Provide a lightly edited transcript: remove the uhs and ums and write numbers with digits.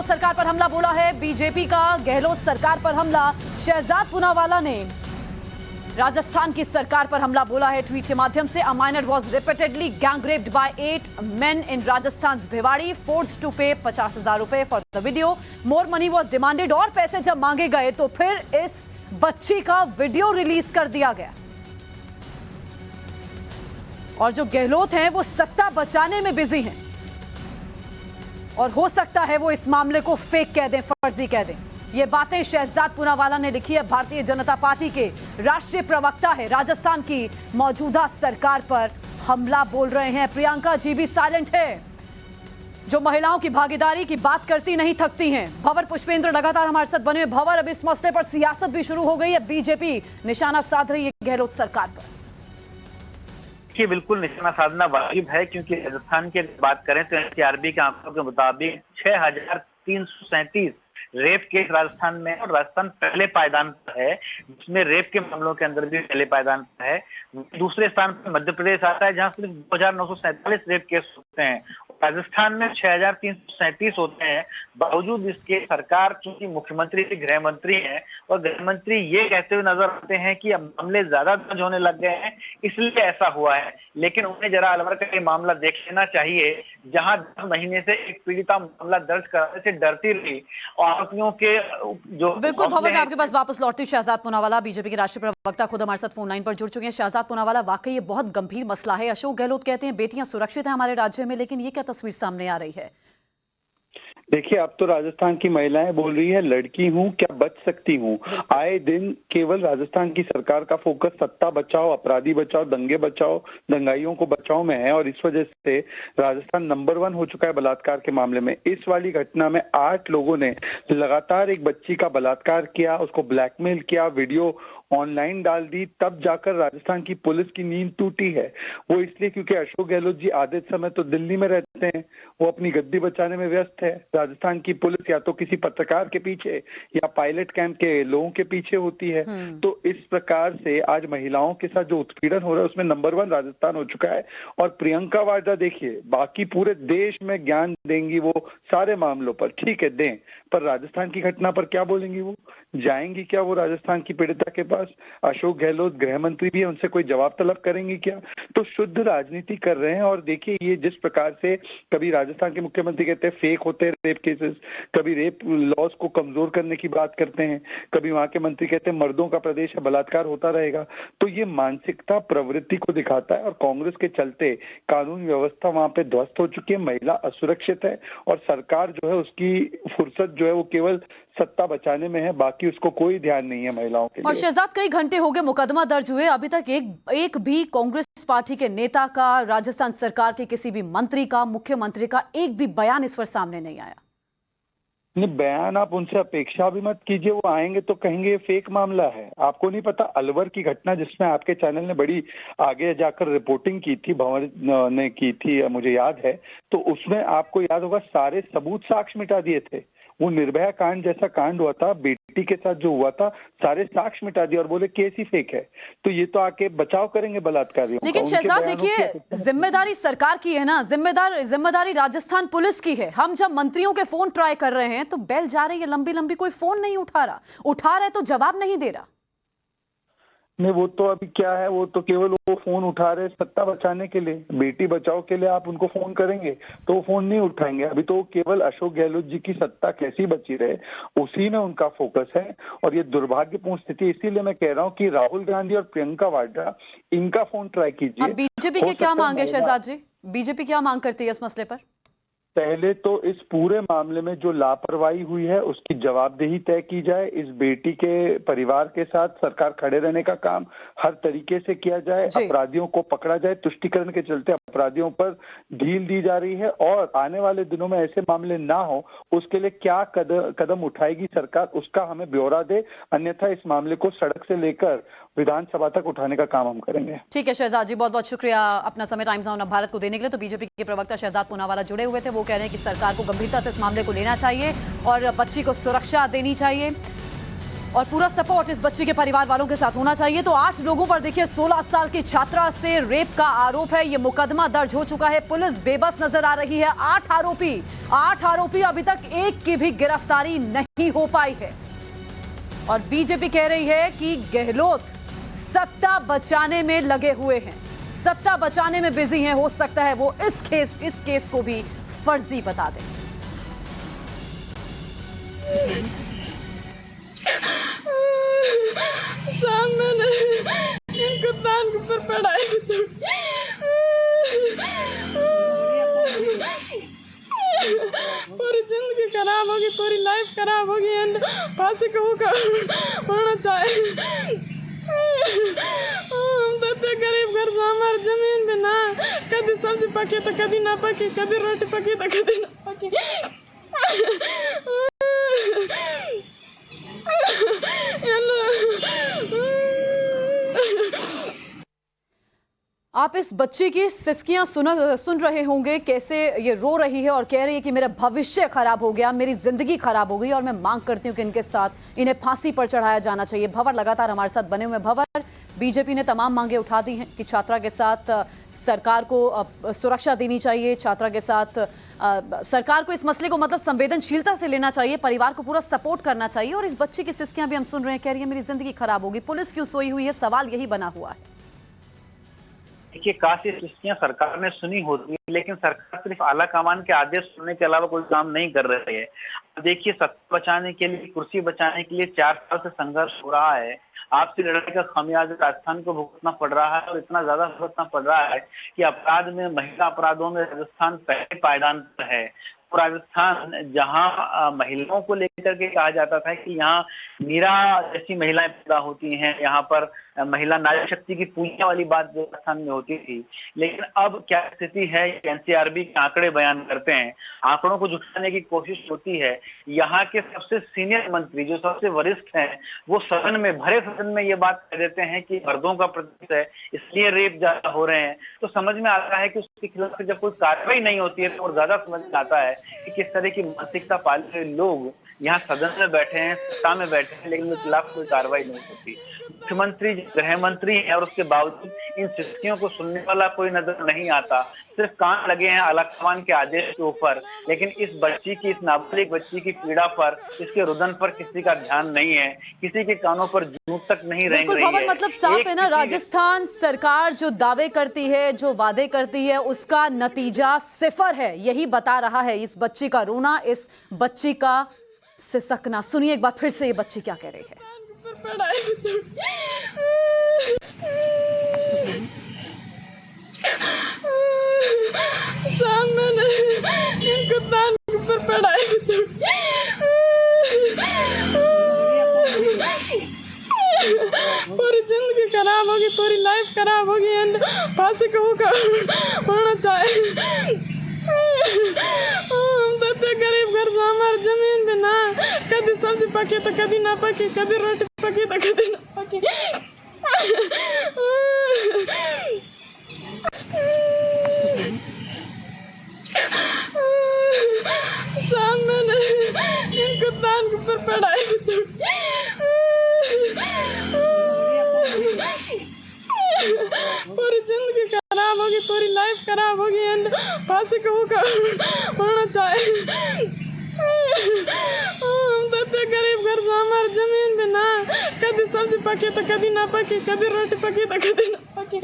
गहलोत सरकार पर हमला बोला है बीजेपी का। गहलोत सरकार पर हमला, शहजाद पूनावाला ने राजस्थान की सरकार पर हमला बोला है ट्वीट के माध्यम से। A minor was repeatedly gang raped by 8 men in Rajasthan Bhiwadi, forced to pay 50,000 rupaye for the video, more money was demanded. और पैसे जब मांगे गए तो फिर इस बच्ची का वीडियो रिलीज कर दिया गया। और जो गहलोत हैं वो सत्ता बचाने में बिजी हैं और हो सकता है वो इस मामले को फेक कह दें, फर्जी कह दें। ये बातें शहजाद पूनावाला ने लिखी है। भारतीय जनता पार्टी के राष्ट्रीय प्रवक्ता है, राजस्थान की मौजूदा सरकार पर हमला बोल रहे हैं। प्रियंका जी भी साइलेंट है, जो महिलाओं की भागीदारी की बात करती नहीं थकती हैं। भंवर पुष्पेंद्र लगातार हमारे साथ बने। भंवर, अब इस मसले पर सियासत भी शुरू हो गई है, बीजेपी निशाना साध रही है गहलोत सरकार पर। कि बिल्कुल निशाना साधना वाजिब है, क्योंकि राजस्थान की बात करें तो एनसीआरबी के आंकड़ों के मुताबिक 6,337 रेप केस राजस्थान में, और राजस्थान पहले पायदान पर है, जिसमें रेप के मामलों के अंदर भी पहले पायदान पर है। दूसरे स्थान पर मध्य प्रदेश आता है, जहां सिर्फ 2,947 रेप केस होते हैं। राजस्थान में 6,337 होते हैं। बावजूद इसके सरकार, चूंकि मुख्यमंत्री गृह मंत्री हैं और गृह मंत्री ये कहते हुए नजर आते हैं कि अब मामले ज्यादा दर्ज होने लग गए हैं, इसलिए ऐसा हुआ है। लेकिन उन्हें जरा अलवर का ये मामला देख लेना चाहिए, जहां 10 महीने से एक पीड़िता मामला दर्ज कराने से डरती रही और आरोपियों के जो बिल्कुल। भंवर, मैं आपके पास वापस लौटती हूं। शहजाद पूनावाला बीजेपी के राष्ट्रीय प्रवक्ता खुद हमारे साथ फोन लाइन पर जुड़ चुके हैं। शहजाद पूनावाला, वाकई ये बहुत गंभीर मसला है। अशोक गहलोत कहते हैं बेटियां सुरक्षित हैं हमारे राज्य में, लेकिन ये क्या तस्वीर सामने आ रही है? देखिए, अब तो राजस्थान की महिलाएं बोल रही है लड़की हूं क्या बच सकती हूं। आए दिन केवल राजस्थान की सरकार का फोकस सत्ता बचाओ, अपराधी बचाओ, दंगे बचाओ, दंगाइयों को बचाओ में है, और इस वजह से राजस्थान नंबर 1 हो चुका है बलात्कार के मामले में। इस वाली घटना में 8 लोगों ने लगातार एक बच्ची का बलात्कार किया, उसको ब्लैकमेल किया, वीडियो ऑनलाइन डाल दी, तब जाकर राजस्थान की पुलिस की नींद टूटी है। वो इसलिए क्योंकि अशोक गहलोत जी आधे समय तो दिल्ली में रहते हैं, वो अपनी गद्दी बचाने में व्यस्त है। राजस्थान की पुलिस या तो किसी पत्रकार के पीछे या पायलट कैंप के लोगों के पीछे होती है। तो इस प्रकार से आज महिलाओं के साथ जो उत्पीड़न हो रहा है उसमें नंबर 1 राजस्थान हो चुका है। और प्रियंका वाड्रा, देखिए, बाकी पूरे देश में ज्ञान देंगी वो सारे मामलों पर, ठीक है दें, पर राजस्थान की घटना पर क्या बोलेंगी? वो जाएंगी क्या वो राजस्थान की पीड़िता के पास? अशोक गहलोत गृह मंत्री भी है, उनसे कोई जवाब तलब करेंगे क्या? तो शुद्ध राजनीति कर रहे हैं। और देखिए, ये जिस प्रकार से कभी राजस्थान के मुख्यमंत्री कहते हैं फेक होते हैं रेप केसेस, कभी रेप लॉज को कमजोर करने की बात करते हैं, कभी वहां के मंत्री कहते हैं मर्दों का प्रदेश है, बलात्कार होता रहेगा। तो ये मानसिकता प्रवृत्ति को दिखाता है, और कांग्रेस के चलते कानून व्यवस्था वहां पे ध्वस्त हो चुकी है, महिला असुरक्षित है, और सरकार जो है उसकी फुर्सत जो है वो केवल सत्ता बचाने में है, बाकी उसको कोई ध्यान नहीं है महिलाओं के लिए। और शहजाद, कई घंटे हो गए मुकदमा दर्ज हुए, अभी तक एक भी कांग्रेस पार्टी के नेता का, राजस्थान सरकार के किसी भी मंत्री का, मुख्यमंत्री का एक भी बयान इस पर सामने नहीं आया। नहीं, बयान आप उनसे अपेक्षा भी मत कीजिए, वो आएंगे तो कहेंगे ये फेक मामला है। आपको नहीं पता अलवर की घटना जिसमें आपके चैनल ने बड़ी आगे जाकर रिपोर्टिंग की थी, भंवर ने की थी, मुझे याद है, तो उसमें आपको याद होगा सारे सबूत साक्ष्य मिटा दिए थे। वो निर्भया कांड जैसा कांड हुआ था, बेटी के साथ जो हुआ था, सारे साक्ष्य मिटा दिए और बोले केस ही फेक है। तो ये तो आके बचाव करेंगे बलात्कारियों का। लेकिन शहजाद देखिए, जिम्मेदारी सरकार की है ना, जिम्मेदारी राजस्थान पुलिस की है। हम जब मंत्रियों के फोन ट्राई कर रहे हैं तो बेल जा रही है लंबी लंबी, कोई फोन नहीं उठा रहा है तो जवाब नहीं दे रहा। नहीं, वो तो अभी क्या है, वो तो केवल वो फोन उठा रहे सत्ता बचाने के लिए, बेटी बचाओ के लिए आप उनको फोन करेंगे तो वो फोन नहीं उठाएंगे। अभी तो केवल अशोक गहलोत जी की सत्ता कैसी बची रहे उसी में उनका फोकस है। और ये दुर्भाग्यपूर्ण स्थिति, इसीलिए मैं कह रहा हूँ कि राहुल गांधी और प्रियंका वाड्रा, इनका फोन ट्राई कीजिए। बीजेपी की क्या मांग है शहजाद जी? बीजेपी क्या मांग करती है इस मसले पर? पहले तो इस पूरे मामले में जो लापरवाही हुई है उसकी जवाबदेही तय की जाए। इस बेटी के परिवार के साथ सरकार खड़े रहने का काम हर तरीके से किया जाए, अपराधियों को पकड़ा जाए। तुष्टीकरण के चलते अपराधियों पर ढील दी जा रही है, और आने वाले दिनों में ऐसे मामले ना हो उसके लिए क्या कदम उठाएगी सरकार, उसका हमें ब्यौरा दे, अन्यथा इस मामले को सड़क से लेकर विधानसभा तक उठाने का काम हम करेंगे। ठीक है शहजाद जी, बहुत बहुत शुक्रिया अपना समय टाइम्स ऑफ भारत को देने के लिए। तो बीजेपी के प्रवक्ता शहजाद पूनावाला जुड़े हुए थे, वो कह रहे हैं कि सरकार को गंभीरता से इस मामले को लेना चाहिए और बच्ची को सुरक्षा देनी चाहिए। और पूरा सपोर्ट इस बच्ची के परिवार वालों के साथ होना चाहिए। तो 8 लोगों पर देखिए 16 साल की छात्रा से रेप का आरोप है। ये मुकदमा दर्ज हो चुका है। पुलिस बेबस नजर आ रही है। 8 आरोपी अभी तक एक की भी गिरफ्तारी नहीं हो पाई है। और बीजेपी कह रही है कि गहलोत सत्ता बचाने में लगे हुए हैं, सत्ता बचाने में बिजी हैं। हो सकता है वो इस केस को भी फर्जी बता दें। मैंने इनको तान के ऊपर पढ़ाई पूरी जिंदगी खराब होगी, पूरी लाइफ खराब होगी। एंड फांसी को होना चाहे। गरीब घर से हमारी जमीन भी ना, कभी सब्जी पकी तो कभी ना पकी, कभी रोटी पकी तो कभी ना पकी। आप इस बच्ची की सिसकियां सुन रहे होंगे, कैसे ये रो रही है और कह रही है कि मेरा भविष्य खराब हो गया, मेरी जिंदगी खराब हो गई और मैं मांग करती हूं कि इनके साथ इन्हें फांसी पर चढ़ाया जाना चाहिए। भंवर लगातार हमारे साथ बने हुए। भंवर, बीजेपी ने तमाम मांगे उठा दी हैं कि छात्रा के साथ सरकार को सुरक्षा देनी चाहिए, छात्रा के साथ सरकार को इस मसले को मतलब संवेदनशीलता से लेना चाहिए, परिवार को पूरा सपोर्ट करना चाहिए। और इस बच्ची की सिसकियां भी हम सुन रहे हैं, कह रही है मेरी जिंदगी खराब होगी। पुलिस क्यों सोई हुई है, सवाल यही बना हुआ है। देखिए, काफी स्थितियां सरकार ने सुनी होती है, लेकिन सरकार सिर्फ आला कमान के आदेश सुनने के अलावा कोई काम नहीं कर रही है। देखिए, सत्ता बचाने के लिए, कुर्सी बचाने के लिए 4 साल से संघर्ष हो रहा है। आपसी लड़ाई का खामियाजा राजस्थान को भुगतना पड़ रहा है और इतना ज्यादा भुगतना पड़ रहा है कि अपराध में, महिला अपराधों में राजस्थान पहले पायदान पर है। राजस्थान, जहां महिलाओं को लेकर के कहा जाता था कि यहाँ मीरा जैसी महिलाएं पैदा होती हैं, यहाँ पर महिला नारी शक्ति की पूजा वाली बात राजस्थान में होती थी, लेकिन अब क्या स्थिति है, एनसीआरबी के आंकड़े बयान करते हैं, आंकड़ों को जुटाने की कोशिश होती है। यहाँ के सबसे सीनियर मंत्री, जो सबसे वरिष्ठ हैं, वो सदन में, भरे सदन में ये बात कह देते हैं कि मर्दों का प्रतिशत है, इसलिए रेप ज्यादा हो रहे हैं। तो समझ में आता है कि उसके खिलाफ जब कोई कार्रवाई नहीं होती है तो और ज्यादा समझ में आता है कि किस तरह की मानसिकता पाले हुए लोग यहाँ सदन में बैठे हैं, सत्ता में बैठे हैं, लेकिन उनके खिलाफ कोई कार्रवाई नहीं होती। मुख्यमंत्री, गृह मंत्री है और उसके बावजूद इन स्थितियों को सुनने वाला कोई नजर नहीं आता। सिर्फ कान लगे हैं आलाकमान के आदेश के ऊपर, लेकिन इस बच्ची की, इस नाबालिग बच्ची की पीड़ा पर, इसके रुदन पर किसी का ध्यान नहीं है, किसी के कानों पर जूं तक नहीं रेंग रही है। मतलब साफ है ना, राजस्थान सरकार जो दावे करती है, जो वादे करती है, उसका नतीजा सिफर है। यही बता रहा है इस बच्ची का रोना, इस बच्ची का सिसकना। सुनिए एक बार फिर से ये बच्ची क्या कह रही है। मैंने इनको तान के ऊपर पढ़ाई पूरी जिंदगी खराब होगी, पूरी लाइफ खराब होगी। एंड फांसी को होना चाहे। गरीब घर से हमारी जमीन भी ना, कभी सब्जी पकी तो कभी ना पकी, कभी रोटी पकी तो कभी ना पकी। मैंने इनको तान के ऊपर पढ़ाई पूरी जिंदगी खराब होगी, पूरी लाइफ खराब होगी। एंड फांसी को होना चाहे। गरीब घर से हमारी जमीन भी ना, कभी सब्जी पकी तो कभी ना पकी, कभी रोटी पकी तो कभी ना पकी।